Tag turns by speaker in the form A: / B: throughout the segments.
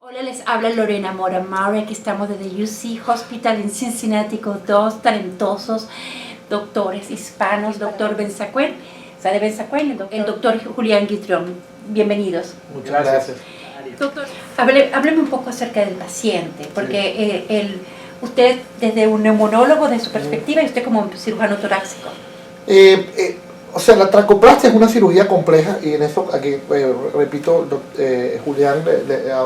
A: Hola, les habla Lorena Mora Maury. Aquí estamos desde UC Hospital en Cincinnati con dos talentosos doctores hispanos, doctor Benzaquen, Sade Benzaquen, el doctor Julián Guitrón. Bienvenidos.
B: Muchas gracias.
A: Doctor, hábleme un poco acerca del paciente, porque usted desde un neumonólogo, de su perspectiva, y usted como cirujano torácico.
B: O sea, la tracoplastia es una cirugía compleja y en eso, aquí repito, Julián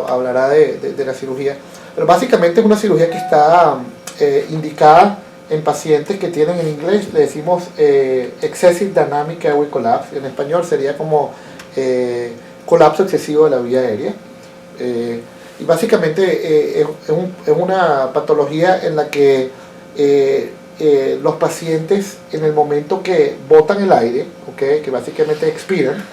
B: hablará de la cirugía, pero básicamente es una cirugía que está indicada en pacientes que tienen, en inglés le decimos excessive dynamic airway collapse, en español sería como colapso excesivo de la vía aérea. Y básicamente es una patología en la que los pacientes, en el momento que botan el aire, que básicamente expiran,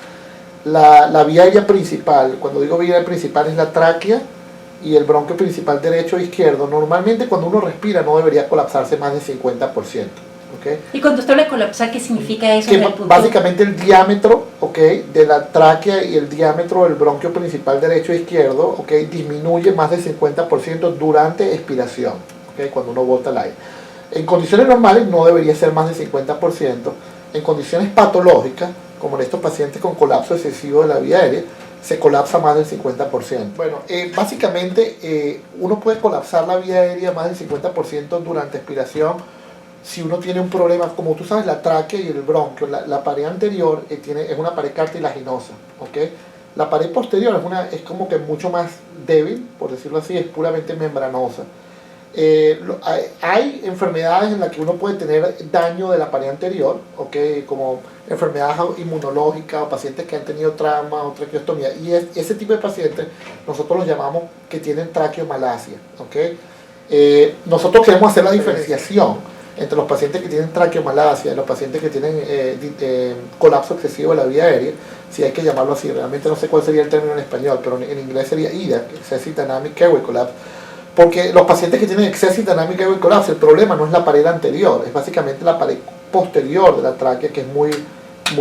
B: la vía aérea principal, cuando digo vía aérea principal, es la tráquea y el bronquio principal derecho e izquierdo. Normalmente cuando uno respira no debería colapsarse más del 50%.
A: Y cuando usted habla de colapsar, ¿qué significa eso?
B: Que básicamente el diámetro de la tráquea y el diámetro del bronquio principal derecho e izquierdo disminuye más del 50% durante expiración, cuando uno bota el aire. En condiciones normales no debería ser más del 50%. En condiciones patológicas, como en estos pacientes con colapso excesivo de la vía aérea, se colapsa más del 50%. Bueno, básicamente uno puede colapsar la vía aérea más del 50% durante expiración si uno tiene un problema, como tú sabes, la tráquea y el bronquio. La pared anterior es una pared cartilaginosa. La pared posterior es como que mucho más débil, por decirlo así, es puramente membranosa. Hay enfermedades en las que uno puede tener daño de la pared anterior, como enfermedades inmunológicas o pacientes que han tenido trauma o traqueostomía, y ese tipo de pacientes nosotros los llamamos que tienen traqueomalacia. Nosotros queremos hacer la diferenciación entre los pacientes que tienen traqueomalacia y los pacientes que tienen colapso excesivo de la vía aérea, si hay que llamarlo así. Realmente no sé cuál sería el término en español, pero en inglés sería IDA, Excessive Dynamic Airway Collapse. Porque los pacientes que tienen Excessive Dynamic Airway Collapse, el problema no es la pared anterior, es básicamente la pared posterior de la tráquea, que es muy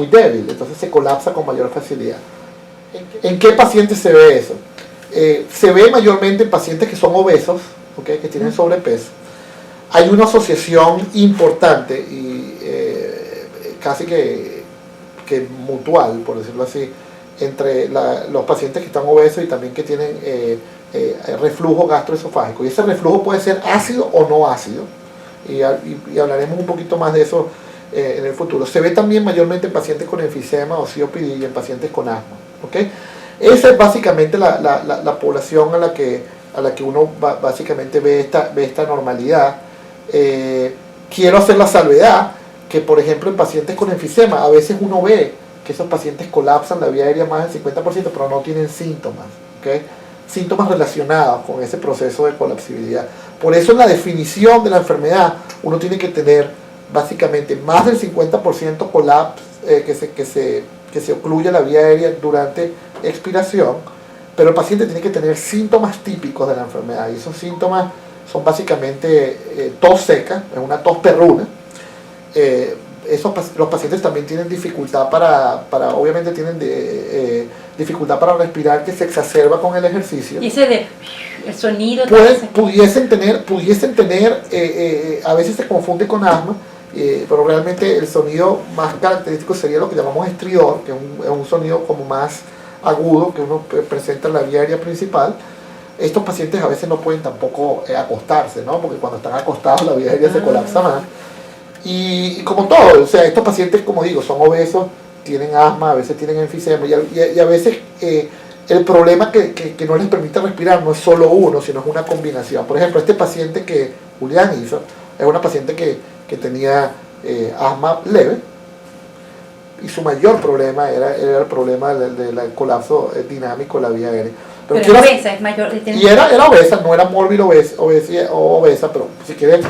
B: débil, entonces se colapsa con mayor facilidad. ¿En qué pacientes se ve eso? Se ve mayormente en pacientes que son obesos, que tienen sobrepeso. Hay una asociación importante y casi que mutual, por decirlo así, entre los pacientes que están obesos y también que tienen reflujo gastroesofágico, y ese reflujo puede ser ácido o no ácido, y hablaremos un poquito más de eso en el futuro. Se ve también mayormente en pacientes con enfisema o COPD y en pacientes con asma. Esa es básicamente la población a la que uno básicamente ve esta normalidad. Quiero hacer la salvedad que, por ejemplo, en pacientes con enfisema a veces uno ve que esos pacientes colapsan la vía aérea más del 50%, pero no tienen síntomas, síntomas relacionados con ese proceso de colapsibilidad. Por eso en la definición de la enfermedad uno tiene que tener básicamente más del 50% colapso, que se ocluya la vía aérea durante expiración, pero el paciente tiene que tener síntomas típicos de la enfermedad, y esos síntomas son básicamente tos seca, es una tos perruna. Los pacientes también tienen dificultad obviamente tienen dificultad para respirar, que se exacerba con el ejercicio.
A: Y ese el sonido
B: pudiesen tener a veces se confunde con asma, pero realmente el sonido más característico sería lo que llamamos estridor, que es un sonido como más agudo que uno presenta en la vía aérea principal. Estos pacientes a veces no pueden tampoco acostarse, porque cuando están acostados la vía aérea se colapsa más. Y como todo, o sea, estos pacientes, como digo, son obesos, tienen asma, a veces tienen enfisema, y a veces el problema que no les permite respirar no es solo uno, sino es una combinación. Por ejemplo, este paciente que Julián hizo es una paciente que tenía asma leve, y su mayor problema era el problema del colapso dinámico de la vía aérea.
A: Pero era obesa, es mayor.
B: Y era obesa, no era mórbida obesa, pero si quieres,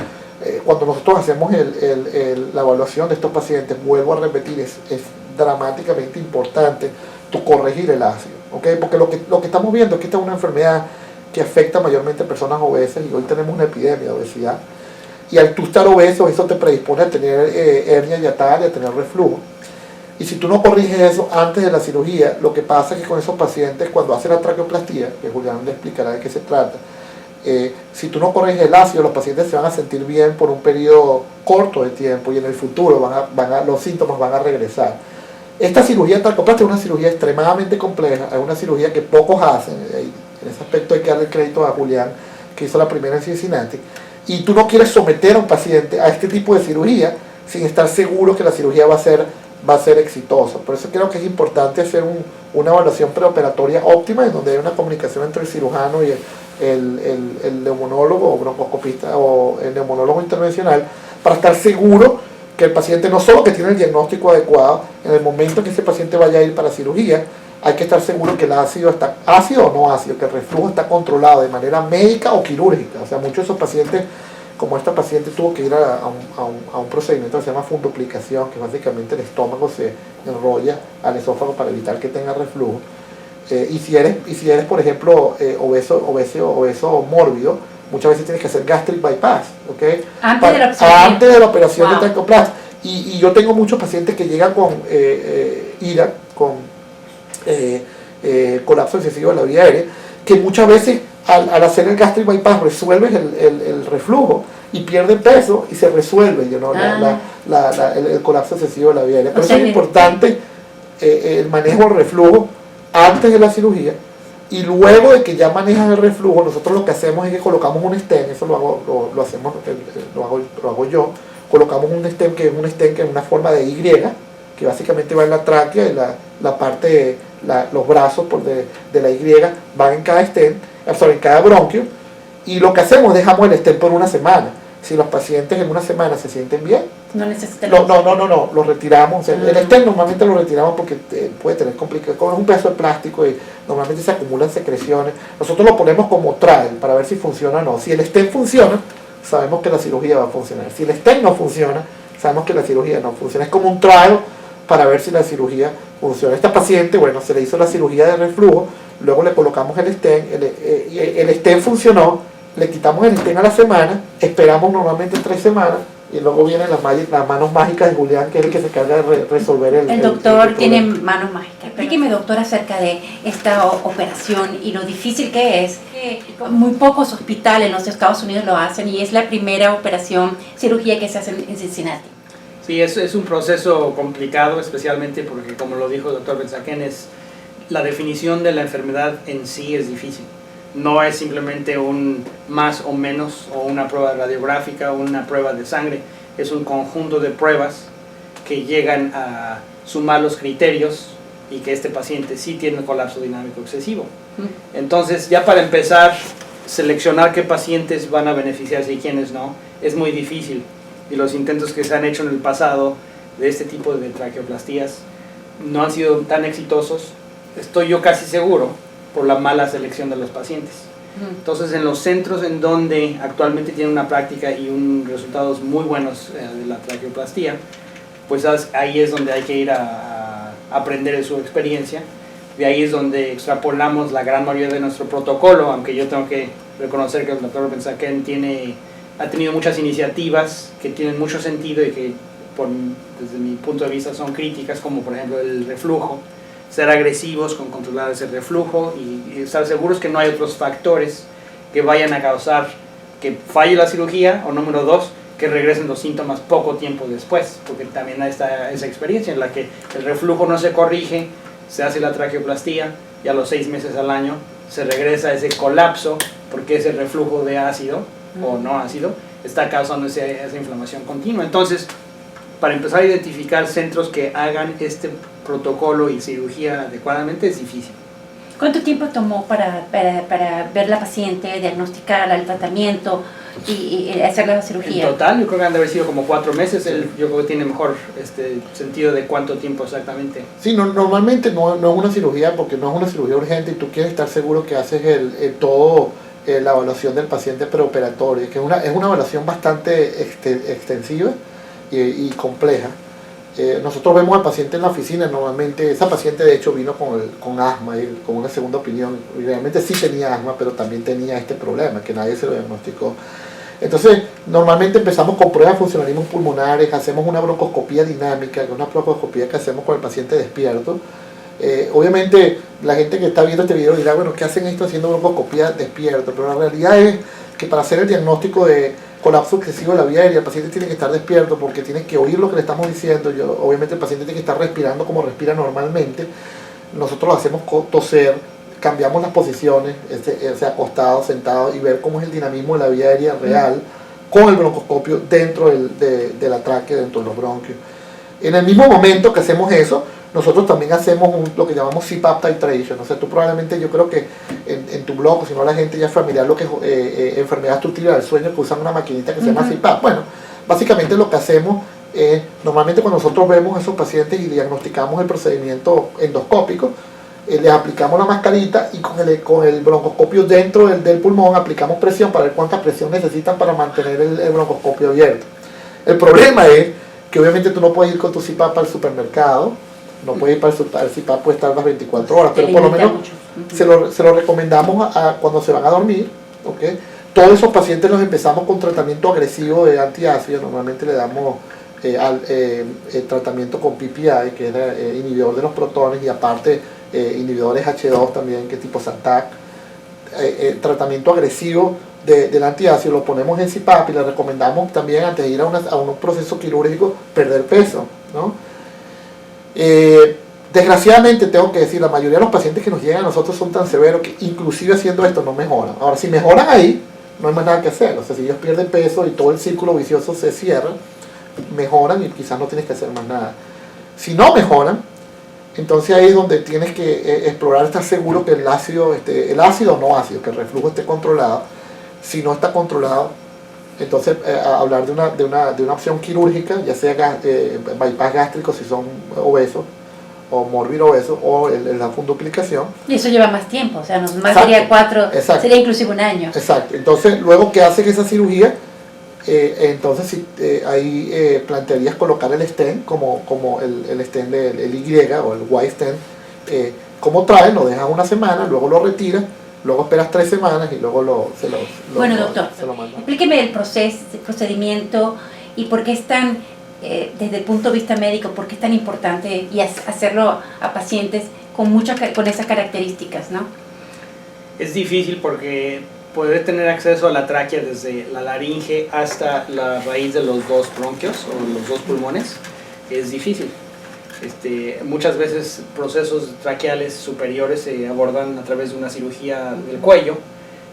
B: cuando nosotros hacemos la evaluación de estos pacientes, vuelvo a repetir, es dramáticamente importante tú corregir el ácido, porque lo que estamos viendo es que esta es una enfermedad que afecta mayormente a personas obesas, y hoy tenemos una epidemia de obesidad, y al tú estar obeso, eso te predispone a tener hernia hiatal y a tener reflujo. Y si tú no corriges eso antes de la cirugía, lo que pasa es que con esos pacientes, cuando hacen la traqueoplastía, que Julián le explicará de qué se trata, si tú no corriges el ácido, los pacientes se van a sentir bien por un periodo corto de tiempo y en el futuro los síntomas van a regresar. Esta cirugía de traqueoplastia es una cirugía extremadamente compleja, es una cirugía que pocos hacen. En ese aspecto hay que darle crédito a Julián, que hizo la primera en Cincinnati. Y tú no quieres someter a un paciente a este tipo de cirugía sin estar seguro que la cirugía va a ser exitosa. Por eso creo que es importante hacer una evaluación preoperatoria óptima, en donde hay una comunicación entre el cirujano y el neumonólogo o broncoscopista o el neumonólogo intervencional, para estar seguro que el paciente no solo que tiene el diagnóstico adecuado, en el momento que ese paciente vaya a ir para cirugía, hay que estar seguro que el ácido está ácido o no ácido, que el reflujo está controlado de manera médica o quirúrgica. O sea, muchos de esos pacientes, como esta paciente, tuvo que ir a un procedimiento que se llama funduplicación, que básicamente el estómago se enrolla al esófago para evitar que tenga reflujo. Y si eres, por ejemplo, obeso mórbido, muchas veces tienes que hacer gastric bypass, ¿okay? Antes de la operación de traqueoplastia. Y yo tengo muchos pacientes que llegan con IRA, con colapso excesivo de la vía aérea, que muchas veces al hacer el gastric bypass resuelves el reflujo y pierden peso y se resuelve el colapso excesivo de la vía aérea. Por eso es importante el manejo del reflujo antes de la cirugía, y luego de que ya manejas el reflujo, nosotros lo que hacemos es que colocamos un stent. Eso lo hago yo. Colocamos un stent que es una forma de Y, que básicamente va en la tráquea, y la parte, los brazos de la Y van en cada stent, en cada bronquio, y lo que hacemos es dejamos el stent por una semana. Si los pacientes en una semana se sienten bien,
A: no necesitan.
B: No, lo retiramos. O sea, el stent normalmente lo retiramos porque puede tener complicaciones. Como es un pedazo de plástico y normalmente se acumulan secreciones, nosotros lo ponemos como trial para ver si funciona o no. Si el stent funciona, sabemos que la cirugía va a funcionar. Si el stent no funciona, sabemos que la cirugía no funciona. Es como un trial para ver si la cirugía funciona. Esta paciente, bueno, se le hizo la cirugía de reflujo, luego le colocamos el stent, el stent funcionó, le quitamos el stent a la semana, esperamos normalmente 3 semanas, y luego vienen las manos mágicas de Julián, que es el que se encarga de resolver
A: el doctor tiene manos mágicas. Explíqueme, doctor, acerca de esta operación y lo difícil que es. Muy pocos hospitales en los Estados Unidos lo hacen, y es la primera cirugía que se hace en Cincinnati.
C: Sí, es un proceso complicado, especialmente porque, como lo dijo el doctor Benzaquén, la definición de la enfermedad en sí es difícil. No es simplemente un más o menos, o una prueba radiográfica, o una prueba de sangre. Es un conjunto de pruebas que llegan a sumar los criterios y que este paciente sí tiene colapso dinámico excesivo. Entonces, ya para empezar, seleccionar qué pacientes van a beneficiarse y quiénes no, es muy difícil. Y los intentos que se han hecho en el pasado de este tipo de traqueoplastías no han sido tan exitosos, estoy yo casi seguro, por la mala selección de los pacientes. Entonces, en los centros en donde actualmente tienen una práctica y resultados muy buenos de la traqueoplastía, pues ahí es donde hay que ir a aprender de su experiencia. De ahí es donde extrapolamos la gran mayoría de nuestro protocolo, aunque yo tengo que reconocer que el doctor Benzaquén ha tenido muchas iniciativas que tienen mucho sentido y que desde mi punto de vista son críticas, como por ejemplo el reflujo, ser agresivos con controlar ese reflujo y estar seguros que no hay otros factores que vayan a causar que falle la cirugía, o número 2, que regresen los síntomas poco tiempo después, porque también hay esa experiencia en la que el reflujo no se corrige, se hace la traqueoplastía y a los 6 meses al año se regresa ese colapso porque ese reflujo de ácido o no ácido está causando esa inflamación continua. Entonces, para empezar a identificar centros que hagan este protocolo y cirugía adecuadamente es difícil.
A: ¿Cuánto tiempo tomó para ver la paciente, diagnosticarla, el tratamiento y hacer la cirugía?
C: En total, yo creo que han de haber sido como 4 meses. Yo creo que tiene mejor sentido de cuánto tiempo exactamente.
B: Sí, normalmente no es una cirugía, porque no es una cirugía urgente y tú quieres estar seguro que haces la evaluación del paciente preoperatorio, que es una evaluación bastante extensiva y compleja. Nosotros vemos al paciente en la oficina. Normalmente esa paciente de hecho vino con asma y con una segunda opinión, y realmente sí tenía asma, pero también tenía este problema que nadie se lo diagnosticó. Entonces, normalmente empezamos con pruebas de funcionalismo pulmonares, hacemos una broncoscopía dinámica, que es una broncoscopía que hacemos con el paciente despierto. Obviamente, la gente que está viendo este video dirá, bueno, ¿qué hacen esto haciendo broncoscopía despierto? Pero la realidad es que para hacer el diagnóstico de colapso excesivo de la vía aérea, el paciente tiene que estar despierto porque tiene que oír lo que le estamos diciendo. Obviamente el paciente tiene que estar respirando como respira normalmente. Nosotros lo hacemos toser, cambiamos las posiciones, acostado, sentado, y ver cómo es el dinamismo de la vía aérea real con el broncoscopio dentro de la tráquea, dentro de los bronquios. En el mismo momento que hacemos eso, nosotros también hacemos lo que llamamos CPAP titration. O sea, tú probablemente, yo creo que en tu blog, si no la gente ya es familiar, lo que es enfermedad obstructiva del sueño, que usan una maquinita que se llama CPAP. Bueno, básicamente lo que hacemos es, normalmente cuando nosotros vemos a esos pacientes y diagnosticamos el procedimiento endoscópico, les aplicamos la mascarita y con el broncoscopio dentro del pulmón aplicamos presión para ver cuánta presión necesitan para mantener el broncoscopio abierto. El problema es que obviamente tú no puedes ir con tu CPAP al supermercado, no puedes ir para el CPAP, puede estar las 24 horas, pero por lo menos se lo recomendamos cuando se van a dormir, ¿okay? Todos esos pacientes los empezamos con tratamiento agresivo de antiácido, normalmente le damos tratamiento con PPI, que es inhibidor de los protones, y aparte inhibidores H2 también, que es tipo Zantac. Tratamiento agresivo del antiácido lo ponemos en CPAP y le recomendamos también, antes de ir a un proceso quirúrgico, perder peso, ¿no? Desgraciadamente tengo que decir, la mayoría de los pacientes que nos llegan a nosotros son tan severos que inclusive haciendo esto no mejoran. Ahora, si mejoran ahí, no hay más nada que hacer. O sea, si ellos pierden peso y todo el círculo vicioso se cierra, mejoran y quizás no tienes que hacer más nada. Si no mejoran, entonces ahí es donde tienes que explorar, estar seguro que el ácido no ácido, que el reflujo esté controlado. Si no está controlado, entonces hablar de una opción quirúrgica, ya sea bypass gástrico si son obesos, o mórbido obeso, o la funduplicación.
A: Y eso lleva más tiempo, o sea, más sería 4, sería inclusive un año.
B: Exacto. Entonces, luego que hacen esa cirugía, entonces ahí plantearías colocar el stent como el stent del Y o el Y stent. Como traen, lo dejas una semana, luego lo retiras, luego esperas 3 semanas y luego
A: Bueno, doctor,
B: se lo mandan.
A: explíqueme el procedimiento y por qué es tan, desde el punto de vista médico, por qué es tan importante y hacerlo a pacientes con esas características, ¿no?
C: Es difícil porque poder tener acceso a la tráquea desde la laringe hasta la raíz de los 2 bronquios o los 2 pulmones es difícil. Muchas veces procesos traqueales superiores se abordan a través de una cirugía del cuello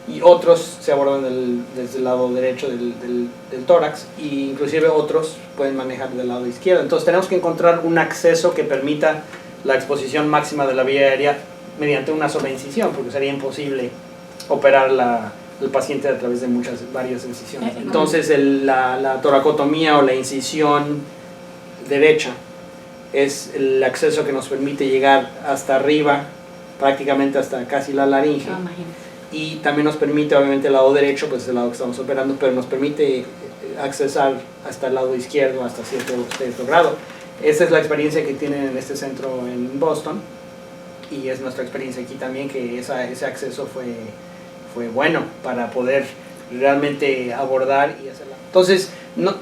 C: y otros se abordan desde el lado derecho del tórax, e inclusive otros pueden manejar del lado izquierdo. Entonces tenemos que encontrar un acceso que permita la exposición máxima de la vía aérea mediante una sola incisión, porque sería imposible operar el paciente a través de varias incisiones. Entonces la toracotomía o la incisión derecha es el acceso que nos permite llegar hasta arriba, prácticamente hasta casi la laringe. Y también nos permite, obviamente, el lado derecho, pues es el lado que estamos operando, pero nos permite accesar hasta el lado izquierdo hasta cierto grado. Esta es la experiencia que tienen en este centro en Boston, y es nuestra experiencia aquí también, que ese acceso fue bueno para poder realmente abordar y hacerla. Entonces,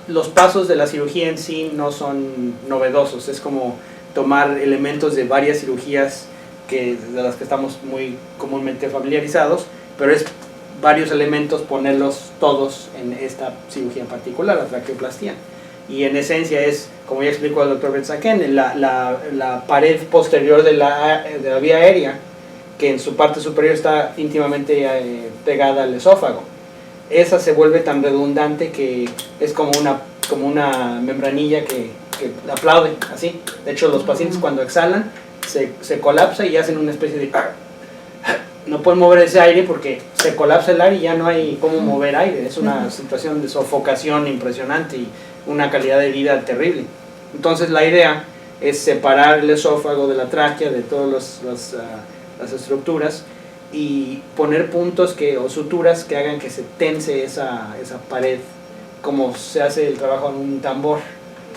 C: los pasos de la cirugía en sí no son novedosos, es como tomar elementos de varias cirugías de las que estamos muy comúnmente familiarizados, pero es varios elementos ponerlos todos en esta cirugía en particular, la traqueoplastía. Y en esencia es, como ya explicó el doctor Benzaquén, la pared posterior de la vía aérea, que en su parte superior está íntimamente pegada al esófago. Esa se vuelve tan redundante que es como una membranilla que aplaude, así. De hecho, los pacientes cuando exhalan se colapsa y hacen una especie de... No pueden mover ese aire porque se colapsa el aire y ya no hay cómo mover aire. Es una situación de sofocación impresionante y una calidad de vida terrible. Entonces la idea es separar el esófago de la tráquea, de todas las estructuras, y poner puntos o suturas que hagan que se tense esa pared, como se hace el trabajo en un tambor.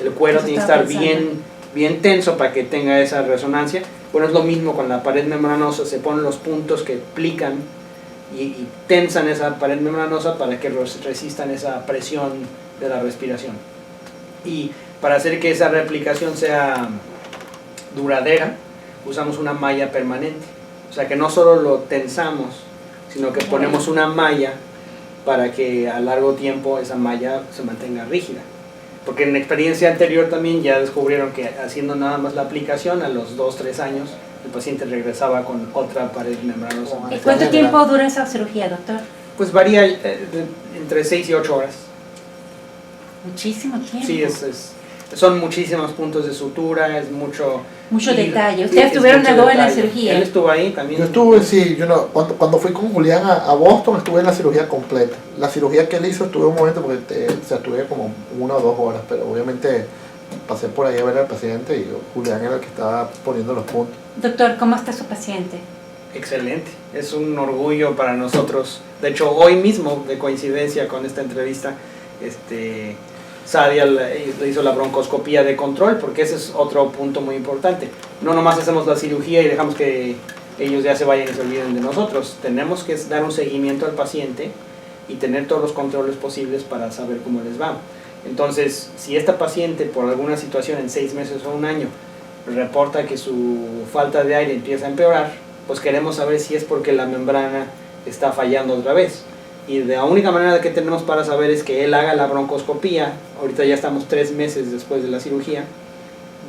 C: El cuero tiene que estar bien tenso para que tenga esa resonancia. Bueno, es lo mismo con la pared membranosa, se ponen los puntos que explican y tensan esa pared membranosa para que resistan esa presión de la respiración. Y para hacer que esa reaplicación sea duradera, usamos una malla permanente. O sea que no solo lo tensamos, sino que ponemos una malla para que a largo tiempo esa malla se mantenga rígida. Porque en la experiencia anterior también ya descubrieron que haciendo nada más la aplicación, a los 2-3 años, el paciente regresaba con otra pared membranosa.
A: ¿Y cuánto tiempo dura esa cirugía, doctor?
C: Pues varía entre 6 y 8 horas.
A: Muchísimo tiempo.
C: Sí, son muchísimos puntos de sutura, es mucho
A: detalle. ¿Ustedes estuvieron a en la cirugía?
C: Él estuvo ahí también.
B: Yo estuve, sí, cuando fui con Julián a Boston estuve en la cirugía completa. La cirugía que él hizo estuve un momento porque estuve como 1 o 2 horas, pero obviamente pasé por ahí a ver al paciente y Julián era el que estaba poniendo los puntos.
A: Doctor, ¿cómo está su paciente?
C: Excelente, es un orgullo para nosotros. De hecho, hoy mismo, de coincidencia con esta entrevista, Sadia le hizo la broncoscopía de control, porque ese es otro punto muy importante. No nomás hacemos la cirugía y dejamos que ellos ya se vayan y se olviden de nosotros. Tenemos que dar un seguimiento al paciente y tener todos los controles posibles para saber cómo les va. Entonces, si esta paciente por alguna situación en 6 meses o 1 año reporta que su falta de aire empieza a empeorar, pues queremos saber si es porque la membrana está fallando otra vez. Y la única manera que tenemos para saber es que él haga la broncoscopía. Ahorita ya estamos 3 meses después de la cirugía,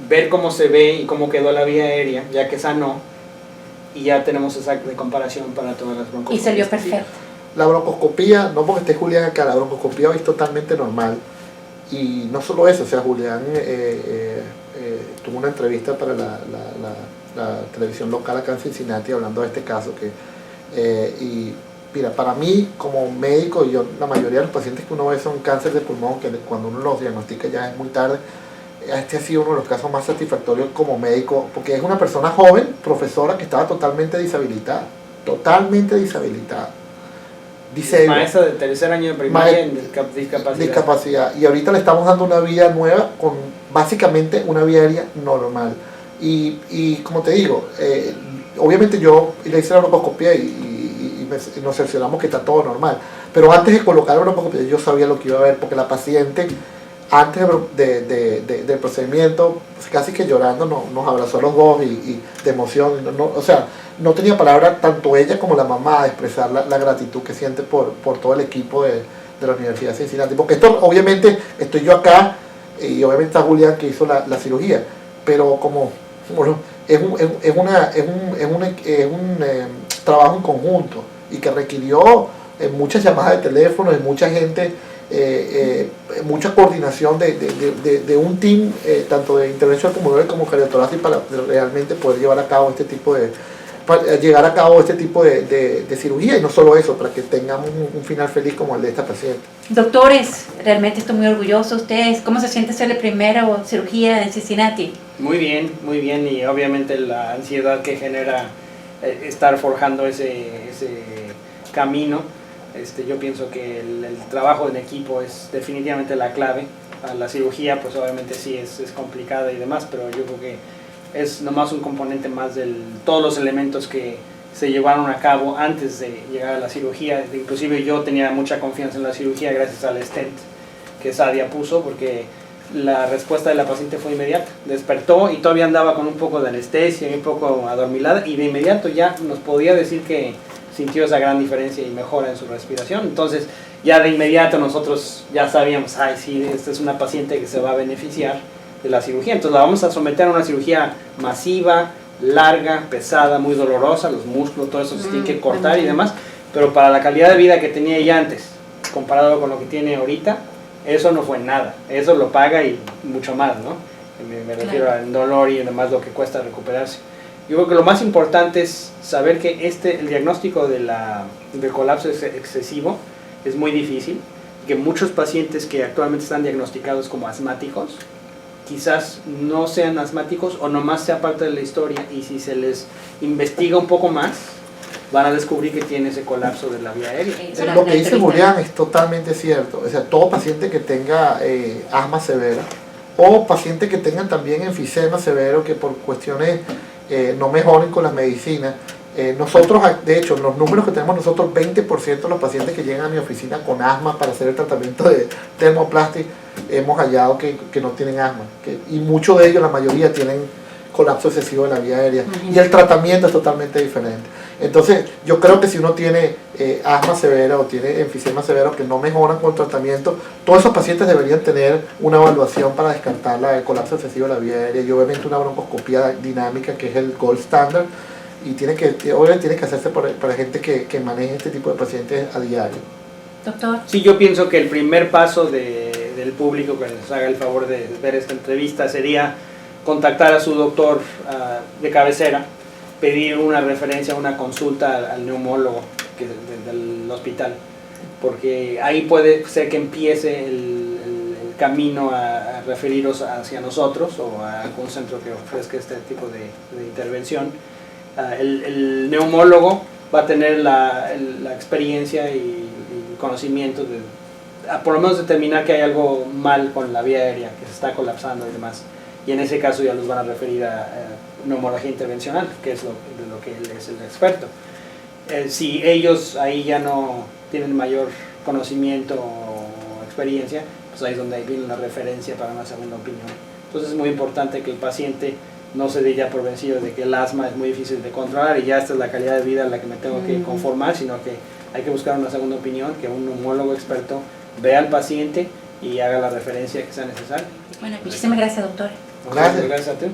C: ver cómo se ve y cómo quedó la vía aérea, ya que sanó, y ya tenemos esa de comparación para todas las broncoscopías.
A: Y salió perfecto.
B: La broncoscopía, no porque esté Julián acá, la broncoscopía hoy es totalmente normal. Y no solo eso, o sea, Julián tuvo una entrevista para la televisión local acá en Cincinnati hablando de este caso. Y mira, para mí como médico, la mayoría de los pacientes que uno ve son cáncer de pulmón, que cuando uno los diagnostica ya es muy tarde. Este ha sido uno de los casos más satisfactorios como médico, porque es una persona joven, profesora, que estaba totalmente deshabilitada.
C: Maestra de 3er año de primaria en discapacidad.
B: Y ahorita le estamos dando una vida nueva con básicamente una vía aérea normal. Y como te digo, obviamente yo le hice la broncoscopía y nos cercioramos que está todo normal. Pero antes de colocar la broncoscopía yo sabía lo que iba a ver, porque la paciente antes del procedimiento, casi que llorando, nos abrazó a los dos y de emoción. O sea, no tenía palabra tanto ella como la mamá de expresar la gratitud que siente por todo el equipo de la Universidad de Cincinnati. Porque esto, obviamente, estoy yo acá y obviamente está Julián que hizo la cirugía, pero es un trabajo en conjunto y que requirió muchas llamadas de teléfono y mucha gente, mucha coordinación de un team, tanto de intervención pulmonar como cardiothorácica, para realmente poder llevar a cabo este tipo de cirugía, y no solo eso, para que tengamos un final feliz como el de esta paciente.
A: Doctores, realmente estoy muy orgulloso de ustedes. ¿Cómo se siente ser la primera cirugía en Cincinnati?
C: Muy bien, y obviamente la ansiedad que genera estar forjando ese camino. Yo pienso que el trabajo en equipo es definitivamente la clave. La cirugía pues obviamente sí es complicada y demás, pero yo creo que es nomás un componente más de todos los elementos que se llevaron a cabo antes de llegar a la cirugía. Inclusive yo tenía mucha confianza en la cirugía gracias al stent que Sadia puso, porque la respuesta de la paciente fue inmediata. Despertó y todavía andaba con un poco de anestesia y un poco adormilada, y de inmediato ya nos podía decir que sintió esa gran diferencia y mejora en su respiración. Entonces ya de inmediato nosotros ya sabíamos, sí, esta es una paciente que se va a beneficiar de la cirugía. Entonces la vamos a someter a una cirugía masiva, larga, pesada, muy dolorosa, los músculos, todo eso se tiene que cortar y demás, pero para la calidad de vida que tenía ella antes, comparado con lo que tiene ahorita, eso no fue nada. Eso lo paga y mucho más, ¿no? Me refiero al dolor y además lo que cuesta recuperarse. Yo creo que lo más importante es saber que el diagnóstico del colapso excesivo es muy difícil, que muchos pacientes que actualmente están diagnosticados como asmáticos, quizás no sean asmáticos o nomás sea parte de la historia, y si se les investiga un poco más, van a descubrir que tiene ese colapso de la vía aérea.
B: Lo que dice Julián es totalmente cierto. O sea, todo paciente que tenga asma severa, o paciente que tengan también enfisema severo, que por cuestiones no mejoren con las medicinas, Nosotros, de hecho, los números que tenemos nosotros, 20% de los pacientes que llegan a mi oficina con asma para hacer el tratamiento de termoplasty, hemos hallado que no tienen asma. Y muchos de ellos, la mayoría, tienen colapso excesivo de la vía aérea. Y el tratamiento es totalmente diferente. Entonces, yo creo que si uno tiene asma severa o tiene enfisema severo que no mejoran con el tratamiento, todos esos pacientes deberían tener una evaluación para descartar el colapso excesivo de la vía aérea y obviamente una broncoscopía dinámica, que es el gold standard, y obviamente tiene que hacerse para gente que maneje este tipo de pacientes a diario.
A: Doctor.
C: Sí, yo pienso que el primer paso del público que les haga el favor de ver esta entrevista sería contactar a su doctor de cabecera, pedir una referencia, una consulta al neumólogo del hospital, porque ahí puede ser que empiece el camino a referiros hacia nosotros o a algún centro que ofrezca este tipo de intervención. El neumólogo va a tener la experiencia y conocimiento de por lo menos determinar que hay algo mal con la vía aérea, que se está colapsando y demás, y en ese caso ya los van a referir a neumología intervencional, que es de lo que él es el experto. Si ellos ahí ya no tienen mayor conocimiento o experiencia, pues ahí es donde viene una referencia para una segunda opinión. Entonces es muy importante que el paciente no se dé ya por vencido de que el asma es muy difícil de controlar y ya esta es la calidad de vida a la que me tengo que conformar, sino que hay que buscar una segunda opinión, que un neumólogo experto vea al paciente y haga la referencia que sea necesaria.
A: Bueno, muchísimas gracias, doctor.
B: Gracias.
C: Gracias a ti.